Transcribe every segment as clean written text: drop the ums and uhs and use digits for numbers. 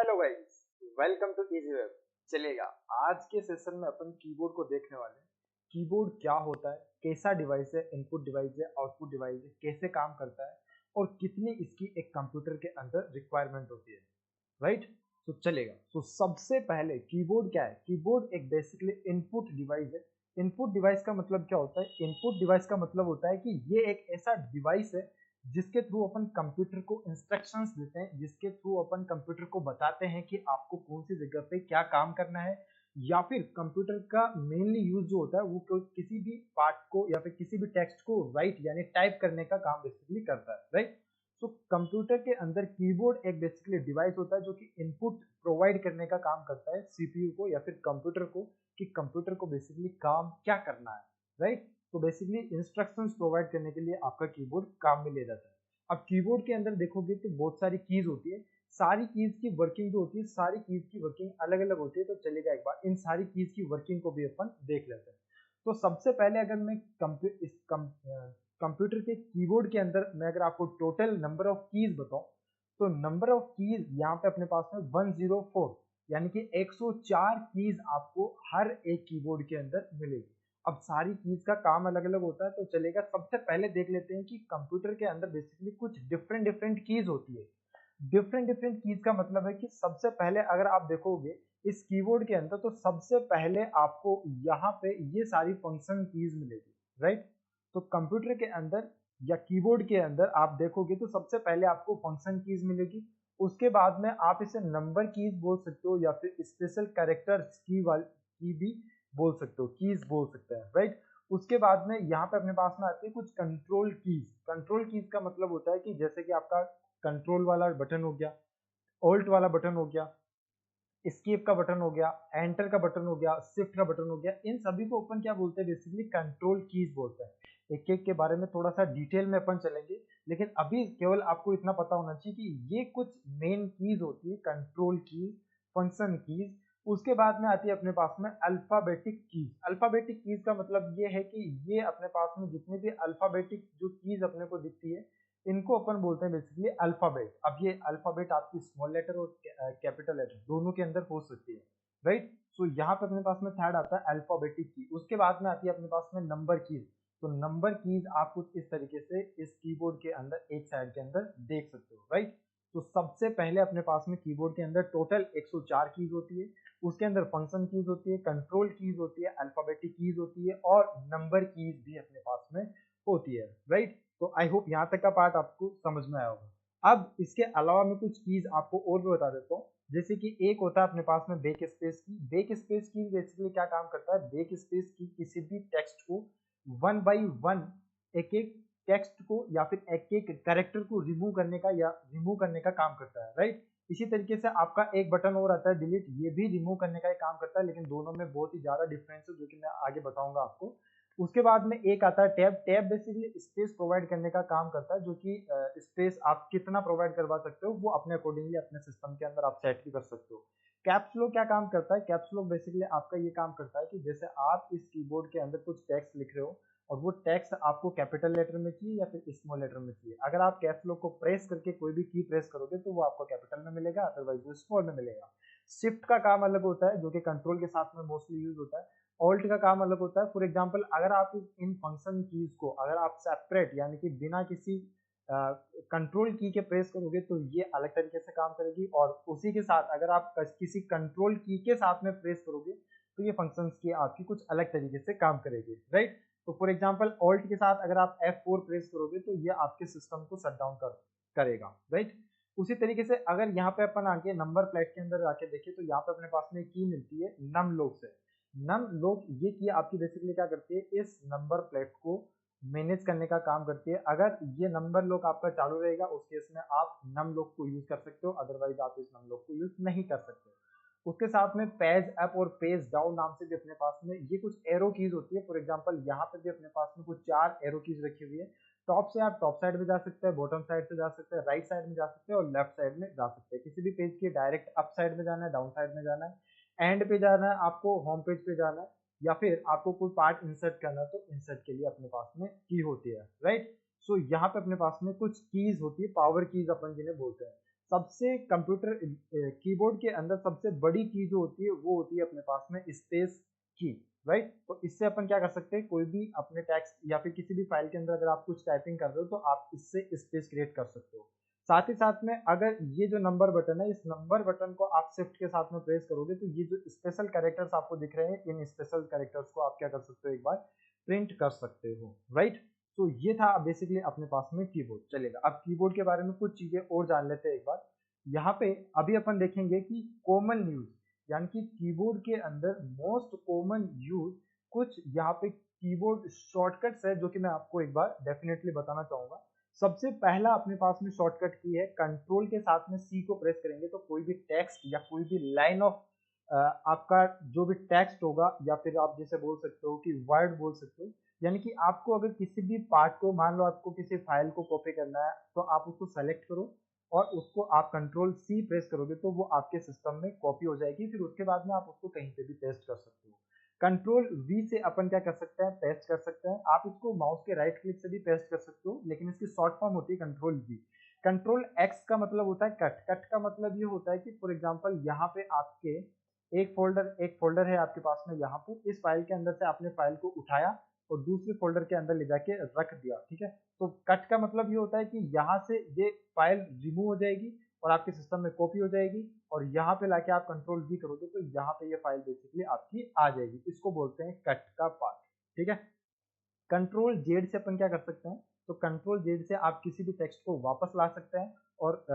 Hello guys, welcome to easy web. चलेगा, आज के सेशन में अपन कीबोर्ड को देखने वाले हैं। कीबोर्ड क्या होता है, कैसा डिवाइस है, इनपुट डिवाइस है, आउटपुट डिवाइस है, कैसे काम करता है और कितनी इसकी एक कंप्यूटर के अंदर रिक्वायरमेंट होती है, राइट। तो चलेगा, तो सबसे पहले कीबोर्ड क्या है। कीबोर्ड एक बेसिकली इनपुट डिवाइस है। इनपुट डिवाइस का मतलब क्या होता है? इनपुट डिवाइस का मतलब होता है कि ये एक ऐसा डिवाइस है जिसके थ्रू अपन कंप्यूटर को इंस्ट्रक्शंस देते हैं, जिसके थ्रू अपन कंप्यूटर को बताते हैं कि आपको कौन सी जगह पे क्या काम करना है, या फिर कंप्यूटर का मेनली यूज जो होता है वो किसी भी पार्ट को या फिर किसी भी टेक्स्ट को राइट यानी टाइप करने का काम बेसिकली करता है, राइट। तो कंप्यूटर के अंदर कीबोर्ड एक बेसिकली डिवाइस होता है जो कि इनपुट प्रोवाइड करने का काम करता है सीपीयू को या फिर कंप्यूटर को, कि कंप्यूटर को बेसिकली काम क्या करना है, राइट। तो बेसिकली इंस्ट्रक्शंस प्रोवाइड करने के लिए आपका कीबोर्ड काम में ले जाता है। अब कीबोर्ड के अंदर देखोगे तो बहुत सारी कीज होती है। सारी कीज की वर्किंग जो होती है, सारी कीज की वर्किंग अलग अलग होती है। तो चलेगा, एक बार इन सारी कीज की वर्किंग को भी अपन देख लेते हैं। तो सबसे पहले अगर मैं कंप्यूटर के कीबोर्ड के अंदर मैं अगर आपको टोटल नंबर ऑफ कीज बताऊं, तो नंबर ऑफ कीज यहाँ पे अपने पास में 104 यानी कि 104 कीज आपको हर एक कीबोर्ड के अंदर मिलेगी। अब सारी कीज का काम अलग अलग होता है। तो चलेगा, सबसे पहले देख लेते हैं कि कंप्यूटर के अंदर बेसिकली कुछ डिफरेंट डिफरेंट कीज होती है। डिफरेंट डिफरेंट कीज का मतलब है कि सबसे पहले अगर आप देखोगे इस कीबोर्ड के अंदर, तो सबसे पहले आपको यहाँ पे ये सारी फंक्शन कीज मिलेगी, राइट। तो कंप्यूटर के अंदर या कीबोर्ड के अंदर आप देखोगे तो सबसे पहले आपको फंक्शन कीज मिलेगी। उसके बाद में आप इसे नंबर कीज बोल सकते हो या फिर स्पेशल कैरेक्टर्स की भी बोल सकते हो, कीज बोल सकते हैं, राइट। उसके बाद में यहाँ पे अपने पास में आती है कुछ कंट्रोल कीज। कंट्रोल कीज का मतलब होता है कि जैसे कि आपका कंट्रोल वाला बटन हो गया, ऑल्ट वाला बटन हो गया, एस्केप का बटन हो गया, एंटर का बटन हो गया, शिफ्ट का बटन हो गया, इन सभी को अपन क्या बोलते हैं? बेसिकली कंट्रोल कीज बोलते हैं। एक एक के बारे में थोड़ा सा डिटेल में अपन चलेंगे, लेकिन अभी केवल आपको इतना पता होना चाहिए कि ये कुछ मेन कीज होती है, कंट्रोल कीज, फंक्शन कीज। उसके बाद में आती है अपने पास में अल्फाबेटिक कीज। अल्फाबेटिक कीज का मतलब ये है कि ये अपने पास में जितने भी अल्फाबेटिक जो कीज अपने को दिखती है, इनको अपन बोलते हैं बेसिकली अल्फाबेट। अब ये अल्फाबेट आपकी स्मॉल लेटर और कैपिटल लेटर दोनों के अंदर हो सकती है, राइट। सो यहाँ पे अपने पास में थर्ड आता है अल्फाबेटिक की। उसके बाद में आती है अपने पास में नंबर कीज। तो नंबर कीज आप कुछ इस तरीके से इस कीबोर्ड के अंदर एक साइड के अंदर देख सकते हो, राइट। तो सबसे पहले अपने पास में कीबोर्ड के अंदर टोटल 104 कीज होती है। उसके अंदर फंक्शन कीज होती है, कंट्रोल कीज होती है, अल्फाबेटिक कीज होती है और नंबर कीज भी अपने पास में होती है, राइट। तो आई होप यहाँ तक का पार्ट आपको समझ में आया होगा। अब इसके अलावा मैं कुछ कीज आपको और भी बता देता हूँ। जैसे कि एक होता है अपने पास में बैक स्पेस की। बैक स्पेस की बेसिकली क्या काम करता है? बैक स्पेस की किसी भी टेक्स्ट को वन बाई वन, एक एक टेक्स्ट को या फिर एक एक कैरेक्टर को रिमूव करने का या रिमूव करने का काम करता है, राइट। इसी तरीके से आपका एक बटन और आता है डिलीट, ये भी रिमूव करने का ही काम करता है, लेकिन दोनों में बहुत ही ज्यादा डिफरेंस है जो कि मैं आगे बताऊंगा आपको। उसके बाद में एक आता है tab. Tab basically space provide करने का काम करता है, जो कि स्पेस आप कितना प्रोवाइड करवा सकते हो वो अपने अकॉर्डिंगली अपने सिस्टम के अंदर आप सेट भी कर सकते हो। कैप्स लॉक क्या काम करता है? कैप्स लॉक बेसिकली आपका ये काम करता है कि जैसे आप इस कीबोर्ड के अंदर कुछ टेक्स्ट लिख रहे हो और वो टेक्स्ट आपको कैपिटल लेटर में चाहिए या फिर स्मॉल लेटर में चाहिए, अगर आप कैप्स लॉक को प्रेस करके कोई भी की प्रेस करोगे तो वो आपको कैपिटल में मिलेगा, अदरवाइज वो स्मॉल में मिलेगा। शिफ्ट का काम अलग होता है जो कि कंट्रोल के साथ में मोस्टली यूज होता है। ऑल्ट का काम अलग होता है। फॉर एग्जांपल, अगर आप इन फंक्शन कीज को अगर आप सेपरेट यानी कि बिना किसी कंट्रोल की के प्रेस करोगे तो ये अलग तरीके से काम करेगी, और उसी के साथ अगर आप किसी कंट्रोल की के साथ में प्रेस करोगे तो ये फंक्शंस की आपकी कुछ अलग तरीके से काम करेगी, राइट। तो फॉर एग्जांपल, ऑल्ट के साथ अगर आप F4 प्रेस करोगे तो ये आपके सिस्टम को शट डाउन करेगा, राइट। उसी तरीके से अगर यहाँ पे अपन आके नंबर प्लेट के अंदर आके देखें तो यहाँ पे अपने पास में की मिलती है नम लॉक से। नम लॉक ये की आपकी बेसिकली क्या करती है? इस नंबर प्लेट को मैनेज करने का काम करती है। अगर ये नंबर लॉक आपका चालू रहेगा उस केस में आप नम लॉक को यूज कर सकते हो, अदरवाइज आप इस नम लॉक को यूज नहीं कर सकते। उसके साथ में पेज अप और पेज डाउन नाम से भी अपने पास में ये कुछ एरो कीज होती है। फॉर एग्जांपल, यहाँ पे भी अपने पास में कुछ 4 एरो कीज रखी हुई है। टॉप से आप टॉप साइड में जा सकते हैं, बॉटम साइड से जा सकते हैं, राइट साइड में जा सकते हैं और लेफ्ट साइड में जा सकते हैं। किसी भी पेज के डायरेक्ट अप साइड में जाना है, डाउन साइड में जाना है, एंड पे जाना है, आपको होम पेज पे जाना है, या फिर आपको कोई पार्ट इंसर्ट करना है तो इंसर्ट के लिए अपने पास में की होती है, राइट। सो यहाँ पे अपने पास में कुछ कीज होती है, पावर कीज अपन जिन्हें बोलते हैं। सबसे कंप्यूटर कीबोर्ड के अंदर सबसे बड़ी की जो होती है वो होती है अपने पास में स्पेस की, राइट। तो इससे अपन क्या कर सकते हैं, कोई भी अपने टेक्स्ट या फिर किसी भी फाइल के अंदर अगर आप कुछ टाइपिंग कर रहे हो तो आप इससे स्पेस क्रिएट कर सकते हो। साथ ही साथ में अगर ये जो नंबर बटन है, इस नंबर बटन को आप शिफ्ट के साथ में प्रेस करोगे तो ये जो स्पेशल कैरेक्टर्स आपको दिख रहे हैं, इन स्पेशल कैरेक्टर्स को आप क्या कर सकते हो, एक बार प्रिंट कर सकते हो, राइट। तो ये था बेसिकली अपने पास में कीबोर्ड। चलेगा, अब कीबोर्ड के बारे में कुछ चीजें और जान लेते हैं एक बार। यहाँ पे अभी अपन देखेंगे कि कॉमन यूज, यानी कि कीबोर्ड के अंदर मोस्ट कॉमन यूज कुछ यहाँ पे कीबोर्ड शॉर्टकट्स है जो कि मैं आपको एक बार डेफिनेटली बताना चाहूंगा। सबसे पहला अपने पास में शॉर्टकट की है, कंट्रोल के साथ में सी को प्रेस करेंगे तो कोई भी टेक्स्ट या कोई भी लाइन ऑफ आपका जो भी टेक्स्ट होगा, या फिर आप जैसे बोल सकते हो कि वर्ड बोल सकते हो, यानी कि आपको अगर किसी भी पार्ट को, मान लो आपको किसी फाइल को कॉपी करना है तो आप उसको सेलेक्ट करो और उसको आप कंट्रोल सी प्रेस करोगे तो वो आपके सिस्टम में कॉपी हो जाएगी। फिर उसके बाद में आप उसको कहीं पे भी पेस्ट कर सकते हो। कंट्रोल वी से अपन क्या कर सकते हैं, पेस्ट कर सकते हैं। आप इसको माउस के राइट क्लिक से भी पेस्ट कर सकते हो, लेकिन इसकी शॉर्ट फॉर्म होती है कंट्रोल वी। कंट्रोल एक्स का मतलब होता है कट। कट का मतलब ये होता है कि फॉर एग्जांपल यहाँ पे आपके एक फोल्डर है आपके पास में, यहाँ पे इस फाइल के अंदर से आपने फाइल को उठाया और दूसरे फोल्डर के अंदर ले जाके रख दिया, ठीक है। तो कट का मतलब ये होता है कि यहाँ से ये फाइल रिमूव हो जाएगी और आपके सिस्टम में कॉपी हो जाएगी, और यहाँ पे लाके आप कंट्रोल वी करोगे तो यहाँ पे ये फाइल बेसिकली आपकी आ जाएगी। इसको बोलते हैं कट का पार्ट, ठीक है। कंट्रोल जेड से अपन क्या कर सकते हैं, तो कंट्रोल जेड से आप किसी भी टेक्स्ट को वापस ला सकते हैं, और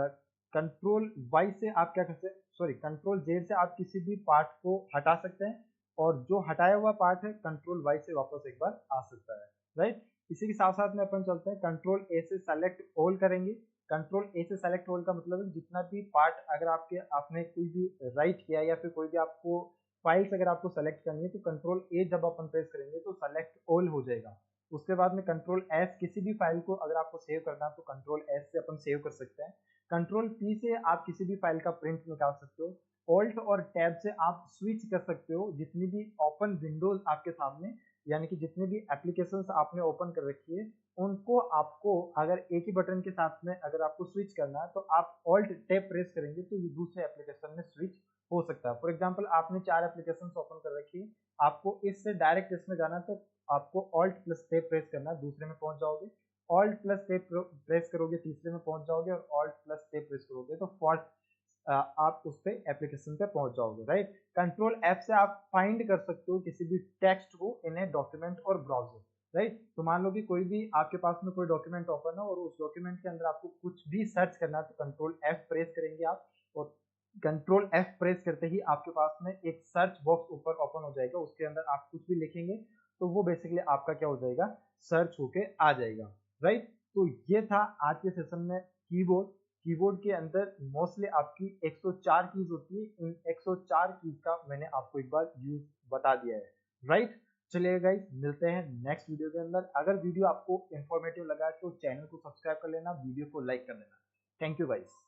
कंट्रोल वाई से आप क्या कर सकते हैं, सॉरी कंट्रोल जेड से आप किसी भी पार्ट को हटा सकते हैं, और जो हटाया हुआ पार्ट है कंट्रोल वाई से वापस एक बार आ सकता है, राइट। इसी के साथ साथ में अपन चलते हैं, कंट्रोल ए से सेलेक्ट ऑल करेंगे। कंट्रोल ए से सेलेक्ट ऑल का मतलब है जितना भी पार्ट अगर आपने कोई भी राइट किया या फिर कोई भी आपको फाइल्स अगर आपको सेलेक्ट करनी है तो कंट्रोल ए जब अपन प्रेस करेंगे तो सेलेक्ट ऑल हो जाएगा। उसके बाद में कंट्रोल एस, किसी भी फाइल को अगर आपको सेव करना है तो कंट्रोल एस से अपन सेव कर सकते हैं। कंट्रोल पी से आप किसी भी फाइल का प्रिंट निकाल सकते हो। ऑल्ट और टैब से आप स्विच कर सकते हो जितनी भी ओपन विंडोज आपके सामने, यानी कि जितनी भी एप्लीकेशंस आपने ओपन कर रखी है उनको आपको अगर एक ही बटन के साथ में अगर आपको स्विच करना है तो आप ऑल्ट टैब प्रेस करेंगे तो ये दूसरे एप्लीकेशन में स्विच हो सकता है। फॉर एग्जांपल आपने 4 एप्लीकेशंस ओपन कर रखी है, आपको इससे डायरेक्ट इसमें जाना है तो आपको ऑल्ट प्लस टैब प्रेस करना है, दूसरे में पहुंच जाओगे। ऑल्ट प्लस टैब प्रेस करोगे, तीसरे में पहुंच जाओगे, और ऑल्ट प्लस टैब प्रेस करोगे तो फोर्थ आप उस पे एप्लीकेशन पे पहुंच जाओगे, राइट। कंट्रोल एफ से आप फाइंड कर सकते हो किसी भी टेक्स्ट को इन ए डॉक्यूमेंट और ब्राउजर, राइट। तो मान लो कि कोई भी आपके पास में कोई डॉक्यूमेंट ओपन है और उस डॉक्यूमेंट के अंदर आपको कुछ भी सर्च करना है तो कंट्रोल एफ प्रेस करेंगे आप, और कंट्रोल एफ प्रेस करते ही आपके पास में एक सर्च बॉक्स ऊपर ओपन हो जाएगा, उसके अंदर आप कुछ भी लिखेंगे तो वो बेसिकली आपका क्या हो जाएगा, सर्च होके आ जाएगा, राइट। तो ये था आज के सेशन में कीबोर्ड। कीबोर्ड के अंदर मोस्टली आपकी 104 कीज होती है, इन 104 कीज का मैंने आपको एक बार यूज बता दिया है, राइट। चलिए गाइस, मिलते हैं नेक्स्ट वीडियो के अंदर। अगर वीडियो आपको इंफॉर्मेटिव लगा है तो चैनल को सब्सक्राइब कर लेना, वीडियो को लाइक कर लेना। Thank you guys.